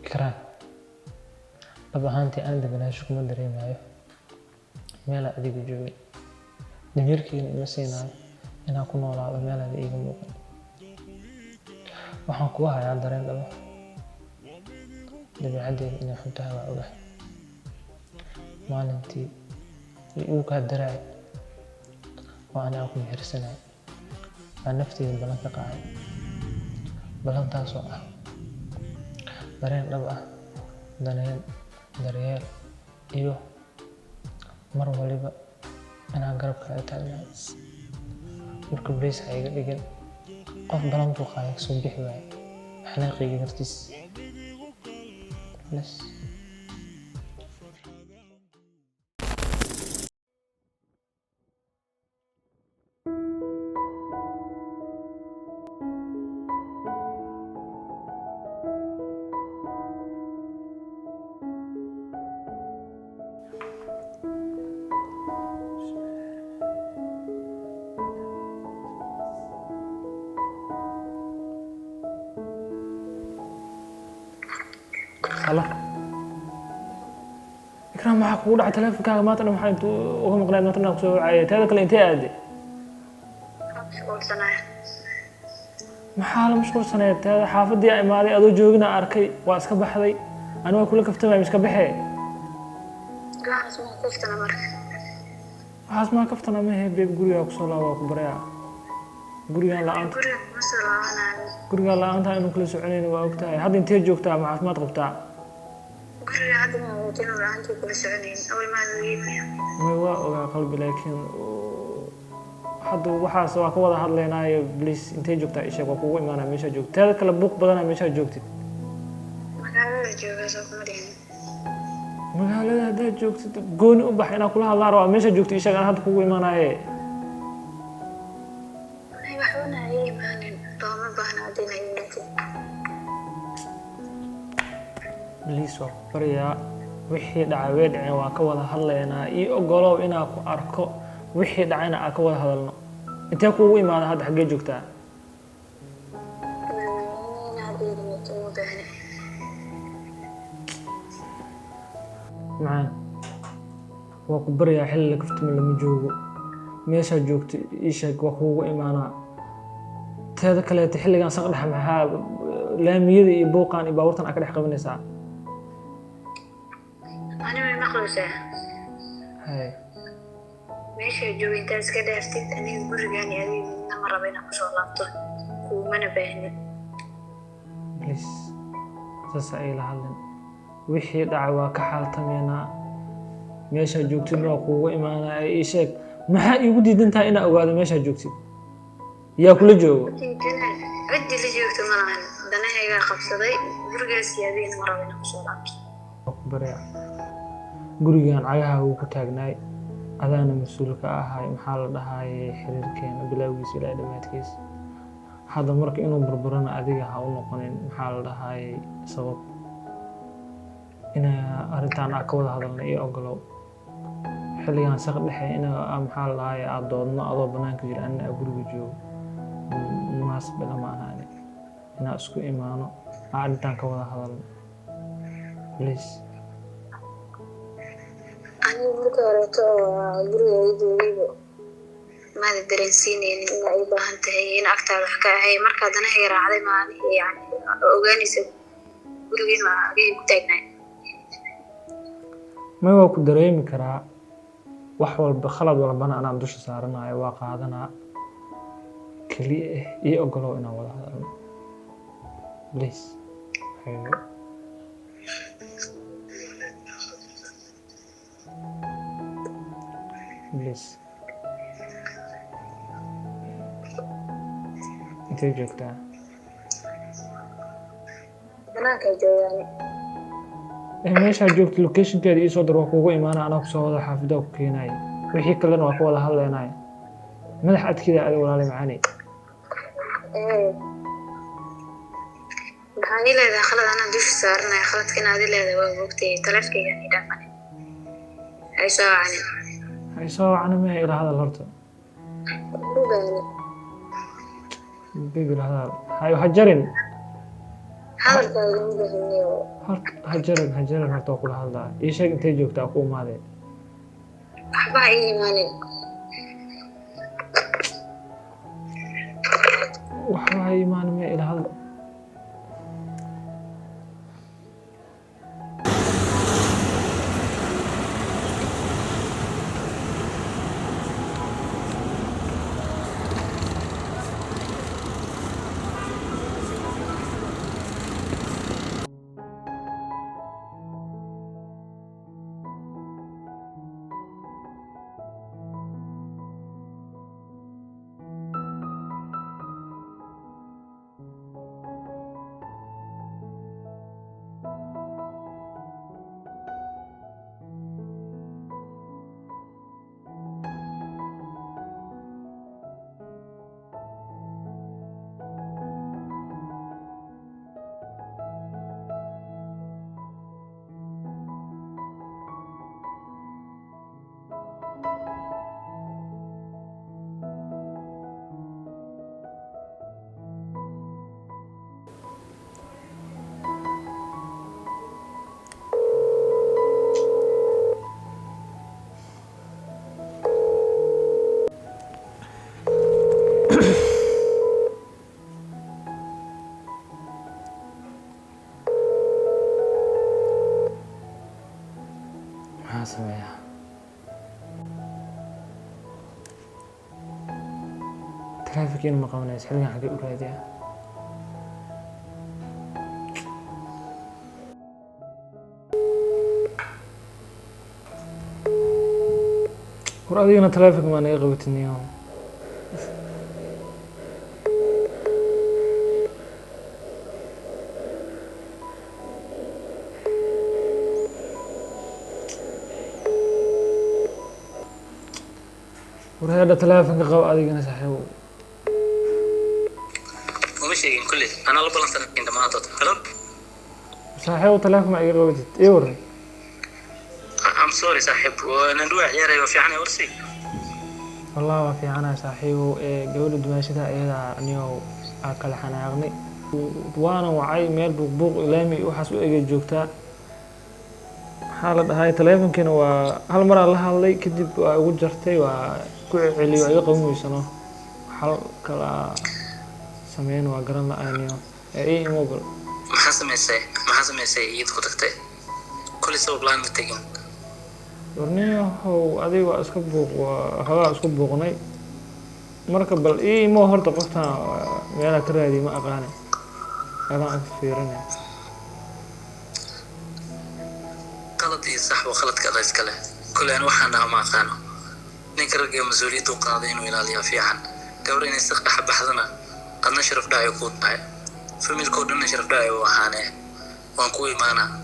إكرام dhab ahaantii aan deganaansho kuma dareemayo meel aan adiga joogin damiirkayga ima siinayo inaan ku noolaado meel aan iiga muuqan waxaan kugu hayaa dareen dhab ah dabeecaddeeda inay xun tahay waa ogahay maalintii igu kaa daraay oo aan ku mehirsanay aan nafteyda ballan ka qaaday ballantaasoo ah dareen dhab ah daneen daryeel iyo mar waliba inaan garabkaaga taagnaado marka bariis ha iga dhigin qof balantuu qaaday kasoo bixi waayo xanaaqayga dartiis bas الله إكرام معك ولا على تلفون كان ما تنام حين وهم قلنا ما تنام سووا عيت هذا كله انتهى عادي مشغول سنة محاله مشغول سنة هذا حافظ يا إماري أدو جوجنا أركي واسك بحذي أنا كل كفتنا مش كبحي لا اسمه كفتنا مرة ما كفتنا ما هي بيب قرية وكسولا وكبريا قرية لا أنت قرية مثلا أنا قرية لا أنت إنه كل سعونين وقتها هذا انتهى جوكتها مع ما تغبتها قرية هذا ما وتنو عندي كل سعودين أول ما نجيبها ما هو قلبي لكن حد وحاس waa ka wada hadlaynaayo please intee joogtaa isha waa kugu imaanaa meesha joogta tada kala buuq badana meesha joogtid magaalada jooga soo kuma dhihin magaalada hadda joogtid gooni u bax inaa kula hadlaan waa meesha joogta isha aan hadda kugu imaanaaye ay waxuna ay imaanin dooma baahna adina imaanin please waa bariyaa wixii dhacay way dhaceen waa ka wada hadlaynaa ii ogolow inaa ku arko wixii dhacayna aan ka wada hadalno intee kuugu imaada hadda xaggee joogtaa macaan waa ku baryaa xilli la kaftimo lama joogo meeshaa joogta ii sheeg waa kuugu imaanaa teeda kaleeta xilligan saq dhex maxaa laamiyada iyo buuqaan iyo baabuurtan aa ka dhex qabanaysaa ani way maqlaysaa hay meesha joogta iska dhaaftid aniga gurigaan adiga nama rabo inaan kusoo laabto kuumana baahnin please saas ay la hadlin wixii dhacay waa ka xaaltameynaa meeshaa joogtid waa kuugu imaanaa ii sheeg maxaa iigu diidan tahay inaa ogaado meeshaa joogtid yaa kula joogo ciddi la joogto ma lahan danahaygaa qabsaday gurigaas iyo adiga nama rabo inaan kusoo laabto waa ku baryaa gurigaan cagaha wuu ku taagnaay adaana mas-uulka ahay maxaa la dhahaayay xiriirkeena bilowgiisa ilaa dhammaadkiisa hadda marka inuu burburana adiga ha u noqonin maxaa la dhahaayay sabab inaa arrintaan aa ka wada hadalna iyo ogolow xilligan saq dhexe inaa maxaa la dhahaayay aad doodno adoo bannaanka jira anna aa guriga joogo munaasib lama ahaani inaa isku imaano aa arrintaan ka wada hadalno please aniga marka horeeto guriga ay joogayba maada dareensiinaynin in ay u baahan tahay in agtaada wax ka ahay markaa danahayga raacday maani yani ogaanaysa gurigiin waa agay ku taagnaay may waa ku dareemi karaa wax walba khalad walbana anaan dusha saaranayo waa qaadanaa keliya ii ogolow inaan wada hadalno please xabiibo please intee joogtaa banaanka joogaan meeshaa joogta locationkeeda ii soo dir waa kuugu imaana anaa kusoo wada xaafidaa ku keenaya wixii kalena waa ka wada hadlaynaya madax adkeeda aad walaali macaani maxaan ii leedahay khalad anaa dusha saaranaya khaladka inaad ii leedahay waa moogtay taleefkaygaan ii dhaafane hay soo wacanin hay soo wacana maya ila hadal horta rugaani big ila hadal hayo ha jarin hadalkaaga ma bahaniyo horta ha jarin horta waa kula hadlaa ii sheeg intay joogtaa ku imaadee waxba ha ii imaanin waxba ha imaan maya ila hadal sameeyaa taleefankiina ma qabanaysa xilligan xagee u raadiyaa war adigana taleefanka maa naga qabatiniyo ورهذا تلافن قو أديك أنا صاحبه ومش يجين كله أنا لا بلنس عندما أطلع هلا صاحبه تلافن ما يقولت إيور I'm sorry صاحب وندوع عياري وفي عنا ورسي والله ما في عنا صاحبه جولد ماشية إذا نيو أكل حنا أغني وأنا وعي ميل بوق لامي وحسوا إيجي جوكتا حالة هاي تلافن كانوا هالمرة الله علي كدب وجرتي وكعلي ويقوم ويسنو حال كلا سمين وقرن لأنيو إيه موقل ما حسم يسي يدخلتك كل سبب لان تجين ورنيو هو أدي وأسكبوق وهذا أسكبوق ناي مركب بل إيه مو هرت قفتها ميلا كرادي ما أقاني هذا أكثيرني غلط صح وغلط كذا إسكاله كل أنا وحنا ما قانو نكرر مسؤوليته قاضين ويلاليها في عن دورين يستقبل حب حضنا قد نشرف داعي وكود داعي فمي الكود نشرف داعي وحانه وانكوي معنا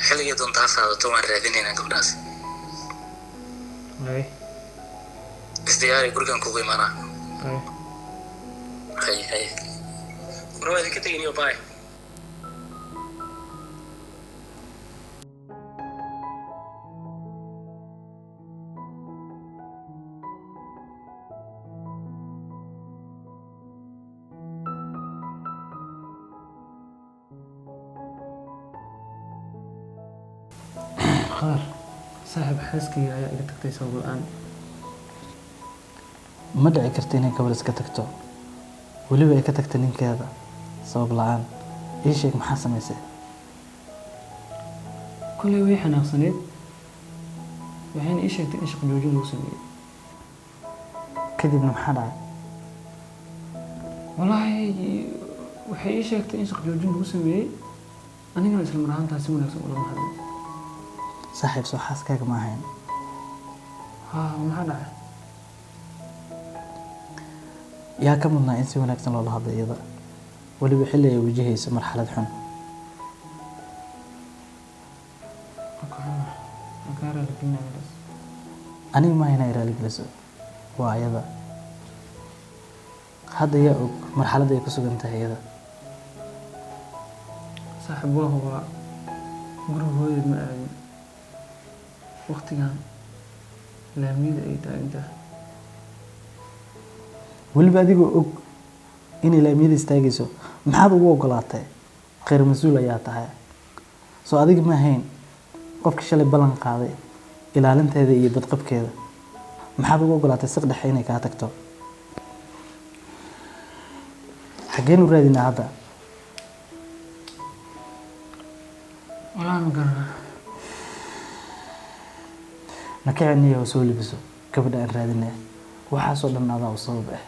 حلقة يدون تافا وطوان راذينينا قبل ناس أي ازدياري قرقان كوي معنا أي هاي بروي ذي كتير نيو باي خار صاحب حسكي يا تكتي سوق الآن ما دعي كرتيني قبل اسكتكتو ولي بقى كتكتنين كذا سوق الآن إيش شيء محاسم يصير كل يوم يحنا صنيد وحين إيش إيش قدوجين وسمي كذب محدا wallaahi waxay ii sheegtay in shaqo joojin lagu sameeyey anigana isla mar ahaantaas si wanaagsan ulama hadlin. saaxiib soo xaaskaaga ma ahayn. haa maxaa dhacay? yaa ka mudnaa in si wanaagsan loola hadlo iyada weliba xilli ay wajahayso marxalad xun. Kaa raaligelinayas. aniga ma hayna raali geliso waa ayada. hadda yaa og marxaladda ay ku sugan tahay iyada. saaxiib waa hubaa guriga hooyadeed ma aadin waqtigan laamiyada ay taagan tahay. weliba adigoo og inay laamiyada istaagayso maxaad ugu ogolaatay? khayr mas-uul ayaa tahay. soo adiga ma ahayn qofkii shalay ballan qaaday ilaalinteeda iyo badqabkeeda. maxaad ugu ogolaatay siq dhexe inay kaa tagto? xaggeen u raadinaa hadda? wallaahi ma garanaa. nakiciniya oo soo libiso gabadha aan raadinaya waxaasoo dhan adaa u sabab ah.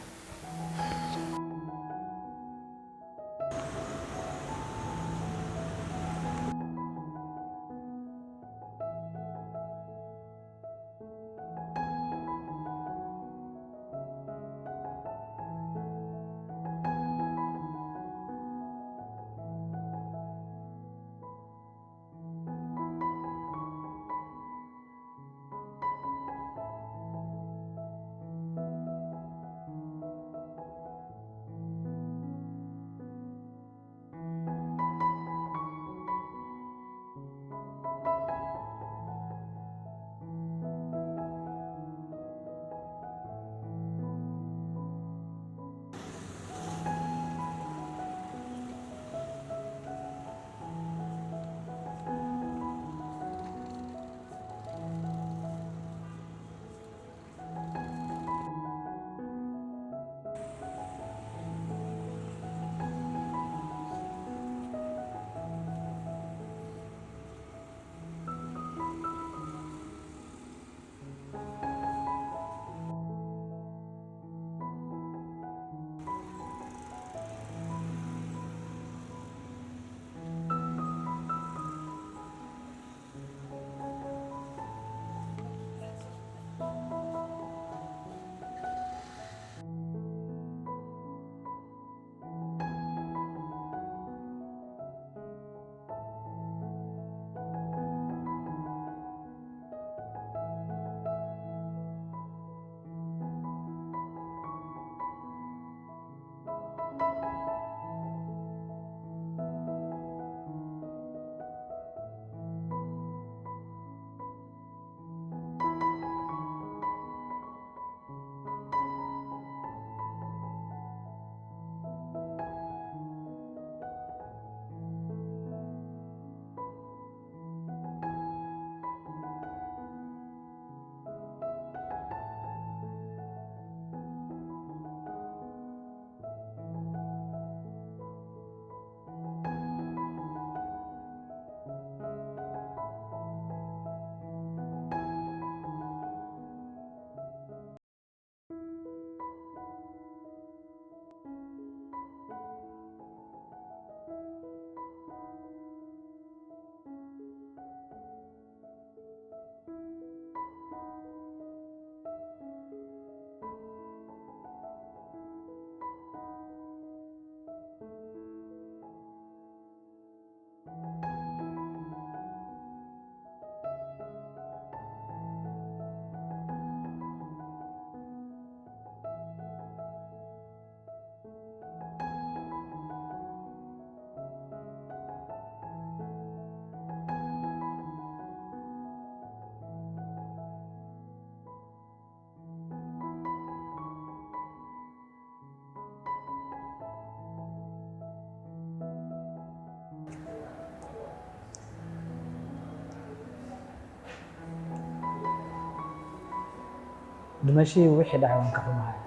dhimashadii wixii dhacay waan ka xumahay.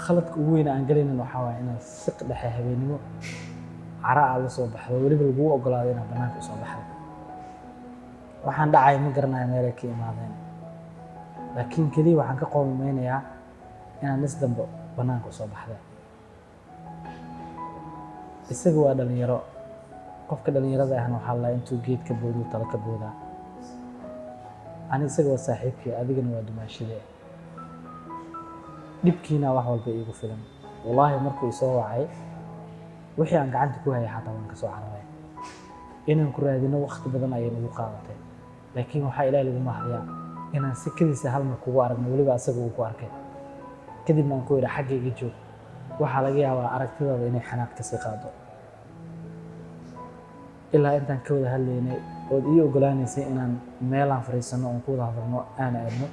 khaladka ugu weyn aan galaynin waxaa waaye inaad siq dhexe habeenimo cara aad la soo baxdo weliba laguu ogolaado inaad bannaanka u soo baxdo. waxaan dhacay ma garanayo meelay ka imaadeen laakiin keliya waxaan ka qoomameynayaa inaan is dambe banaanka u soo baxday isaga waa dhalinyaro qofka dhalinyarada ahna waxaa la intuu geedka boodu tala ka boodaa ani isaga waa saaxiibkii adigana waa dumaashidee dhibkiina wax walba iigu filan wallaahi markuu isoo wacay wixii aan gacanta ku hayay xataa waan ka soo cararay inaan ku raadino waqti badan ayay nagu qaadatay laakiin waxaa ilaahay lagu mahadiyaa inaan si kadiisa hal mar kugu aragno weliba asaga uu ku arkay kadibna aan ku yidhi xaggayga joog waxaa laga yaabaa aragtidaada inay xanaaq kasii qaado ilaa intaan ka wada hadlaynay ood ii ogolaanaysay inaan meelaan fadhiisano oon ku wada hadalno aan aadno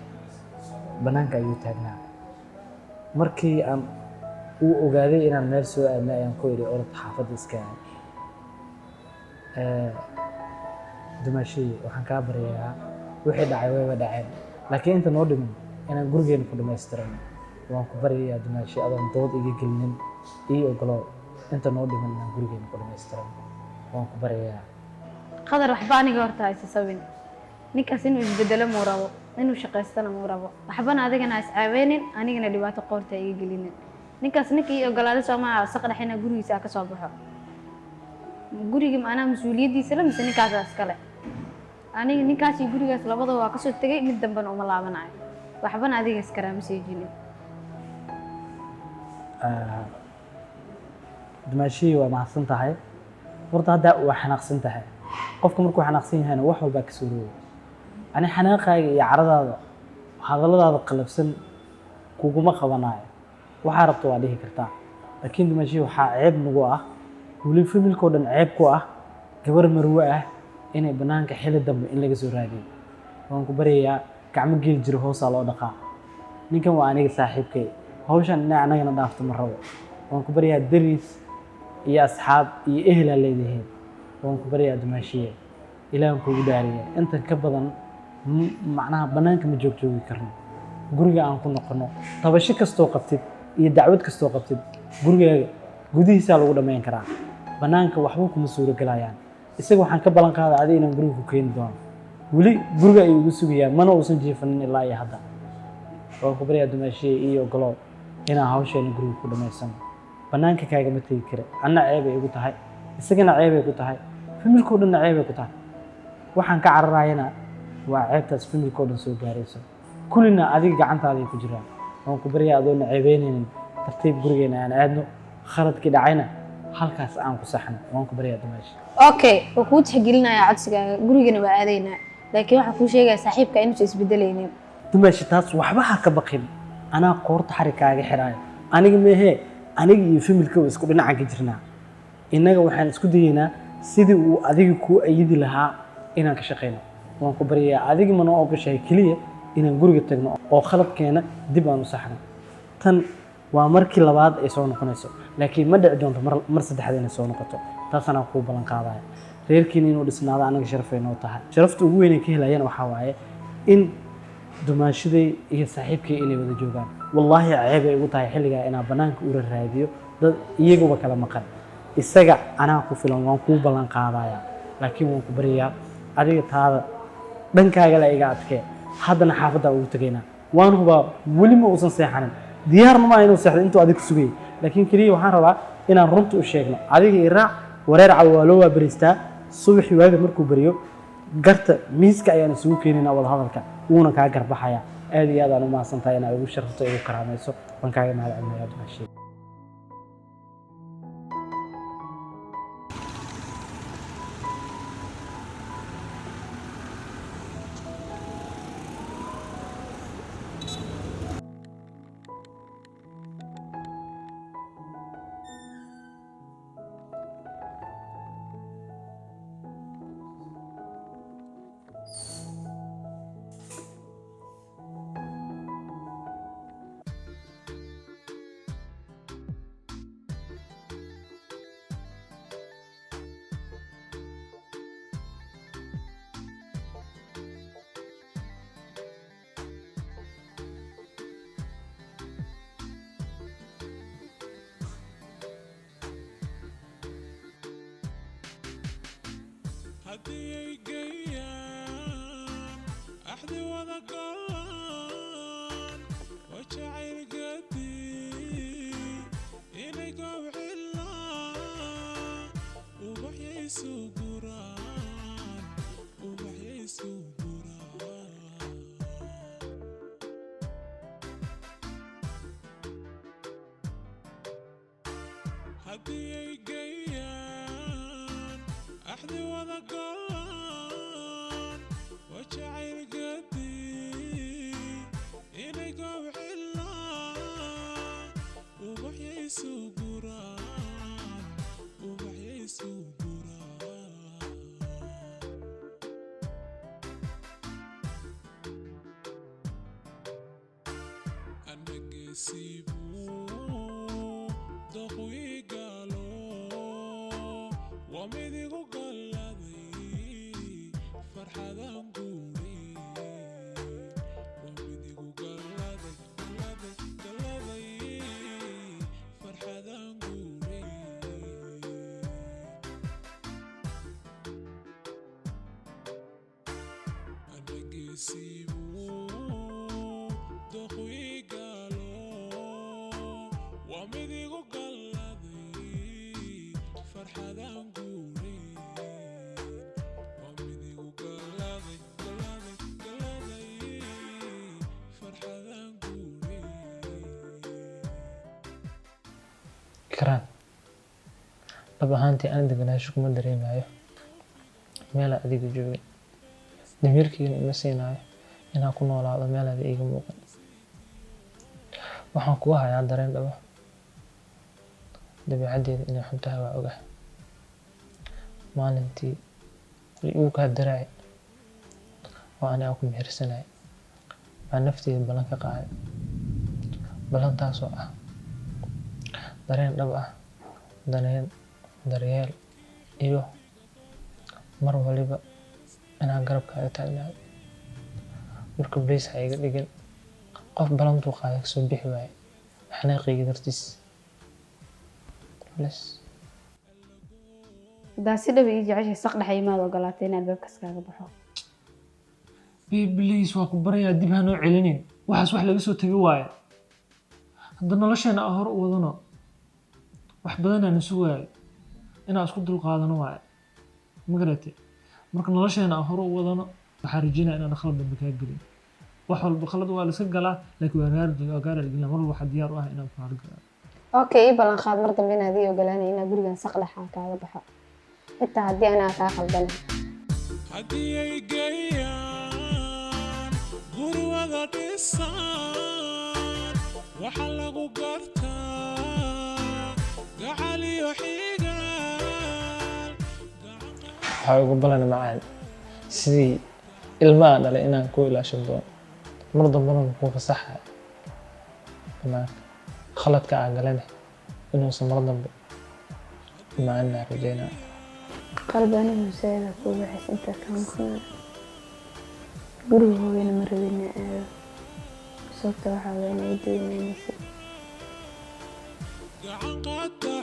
bannaanka ayuu taagnaa markii aan uu ogaaday inaan meel soo aadnay ayaan ku yidhi orod xaafadda iska aad dumaashii waxaan kaa baryayaa wixii dhacay wayba dhaceen laakiin inta noo dhiman inaan gurigeena ku dhammaystirano waan ku baryayaa dumaashii adoon dood iga gelinin ii ogolow inta noo dhiman inaan gurigeena ku dhammaystirano waan ku baryayaa qadar waxba aniga horta haysa sabin ninkaas inuu isbedelo muu rabo inuu shaqaystana muu rabo waxbana adigana is caaweenin anigana dhibaato qoorta iga gelinin ninkaas ninkii ogolaaday Soomaaliya saq dhaxina gurigiisa ka soo baxo guriga maana mas'uuliyadiisa la mise ninkaas iskale aniga ninkaas iyo gurigaas labadaba waa ka soo tagay mid dambana uma laabanayo waxbana adiga iskara maseejinin dumaashii waa mahadsan tahay horta hadda waa xanaaqsan tahay qofka markuu xanaaqsan yahayna wax walba ka soo roogay ani xanaaqayga iyo caradaada hadalladaada qalabsan kuguma qabanayo waxaa rabto waa dhihi kartaa laakiin dumaashii waxaa ceeb nagu ah weli familkoo dhan ceeb ku ah gabar marwe ah inay bannaanka xili dambe in laga soo raadiyo waan ku baryayaa gacmo geel jiro hoosaa loo dhaqaa ninkan waa aniga saaxiibkay hawshan inay anagana dhaafto ma rabo waan ku baryayaa dariis iyo asxaab iyo ehelaa leedahay waan ku baryayaa dumaashiye ilaahan kuugu dhaariya intan ka badan macnaha bannaanka ma joogjoogi karno guriga aan ku noqono tabasho kastoo qabtid iyo dacwad kastoo qabtid gurigaaga gudihiisaa lagu dhammayn karaa bannaanka waxba kuma suurogelayaan isaga waxaan ka ballan qaaday adiga inaan guriga ku keeni doono weli guriga ayuu igu sugayaa mana uusan jiifanin ilaa iyo hadda waan ku baryayaa dumaashiye iyo ogolow inaan hawsheena guriga ku dhammaysano bannaanka kaagama tegi kara anna ceebay igu tahay isagana ceebay ku tahay familkoo dhanna ceebay ku tahay waxaan ka cararayana waa ceebtaas familkoo dhan soo gaarayso kullina adiga gacantaaday ku jiraan waan ku baryayaa adoona ceebeynaynin tartiib gurigeena aan aadno khaladkii dhacayna halkaas aan ku saxno waan ku baryayaa dumaashi okay waa kuu tixgelinayaa codsigaaga gurigana waa aadaynaa laakiin waxaan kuu sheegayaa saaxiibka inuusan isbedelaynin dumaashi taas waxba ha ka baqin anaa qoorta xarig kaaga xiraayo aniga meehee aniga iyo familka isku dhinacan ka jirnaa innaga waxaan isku dayaynaa sidii uu adiga kuu ayidi lahaa inaan ka shaqayno waan ku baryayaa adiga ma noo ogashahay keliya inaan guriga tagno oo khaladkeena dib aan u saxno tan waa markii labaad ay soo noqonayso laakiin ma dhici doonto mar saddexaad inay soo noqoto taasana kuu ballan qaadaya reerkiina inuu dhisnaado anaga sharafay noo tahay sharafta ugu weyn ee ka helayana waxaa waaye in dumaashiday iyo saaxiibkay inay wada joogaan wallaahi ceeb ay ugu tahay xilligaa inaan bannaanka ula raadiyo dad iyaguba kala maqan isaga anaa ku filan waan kuu ballan qaadaya laakiin waan ku baryayaa adiga taada dhankaaga la iga adkee haddana xaafaddaa ugu tegaynaa waan hubaa weli ma uusan seexanin diyaarna maa inuu seexdo intuu adiga sugayay laakiin keliya waxaan rabaa inaan runta u sheegno adiga i raac wareer caw waa loo waabariistaa subaxii waaga markuu bariyo garta miiska ayaan isugu keenaynaa wada hadalka wuuna kaa garbaxayaa aad iyo aad aan u mahadsantahay inaad igu sharafto igu karaamayso waan kaaga mahad celinayaa dumaashii هدي قيام أحدي وذا قلان وجعل قدي haddii ay geeyaan axdi wada galaan waa jacayl gadii inay gowxilaan ubaxyaysu guraan ubaxyaysu guraan anagesiibuu doqu igalo waa midigu galladay farxadan guuri waa midigu galladay farxadan guuri anagesiibuu doqu igalo waa midigu galladay farxadan guuri waa midigu galladay farxadan guuri Ikraan, dhab ahaantii aan deganaansho kuma dareemayo meelaa adiga joogin. Damiirkayga ima siinayo inaan ku noolaado meelaada iiga muuqan. Waxaan kugu hayaa dareen dhab ah. Dabeecaddeeda inay xun tahay waa ogahay. Maalintii igu kaa daraacay oo aniga ku mehersanay baa nafteyda ballan ka qaaday. Ballantaasoo ah dareen dhab ah, daryeel iyo mar waliba inaan garabkaaga taagnaado. Marka bees ha iga dhigin qof ballantuu qaaday kasoo bixi waaye xanaaqayga dartiis. Bas. haddaa si dhab ii jeceshay saq dhexe imaad ogolaatay in albaabkaas kaaga baxo. Please waa ku baryaa dib ha noo celinin. Waxaas wax laga soo tagay waaye. Hadda nolosheena aan hore u wadano. Wax badan aan sugaay. Inaan isku dulqaadano waaye. Ma garatay? Marka nolosheena aan hore u wadano waxaan rajeynayaa inaan khalad dambe kaa gelin. Wax walba khalad waa la iska galaa laakiin waa gaar gelin mar walba waxaa diyaar u ah inaan ku hargalo. Okay, ii ballan qaad mar dambe inaad ii ogolaanay inaan gurigan saq dhexe kaaga baxo. Xitaa haddii anaa kaa khaldanahay. haddii ay geeyaan guri wada dhisaan waxaa lagu gartaa gacal iyo xigaal Waxaa ugu ballan macaan sidii ilma aan dhalay inaan ku ilaashan doono. Mar dambana kuu fasaxayo. Banaanka khaladka aan galane inuusan mar dambe imaanina rajeynaa. qalbi anigu musaada ku waxay inta ka maqnaa. Guriga hooyana ma rabin inaan aado. Sababta waxaa weeye inay doonayso. gacan qaata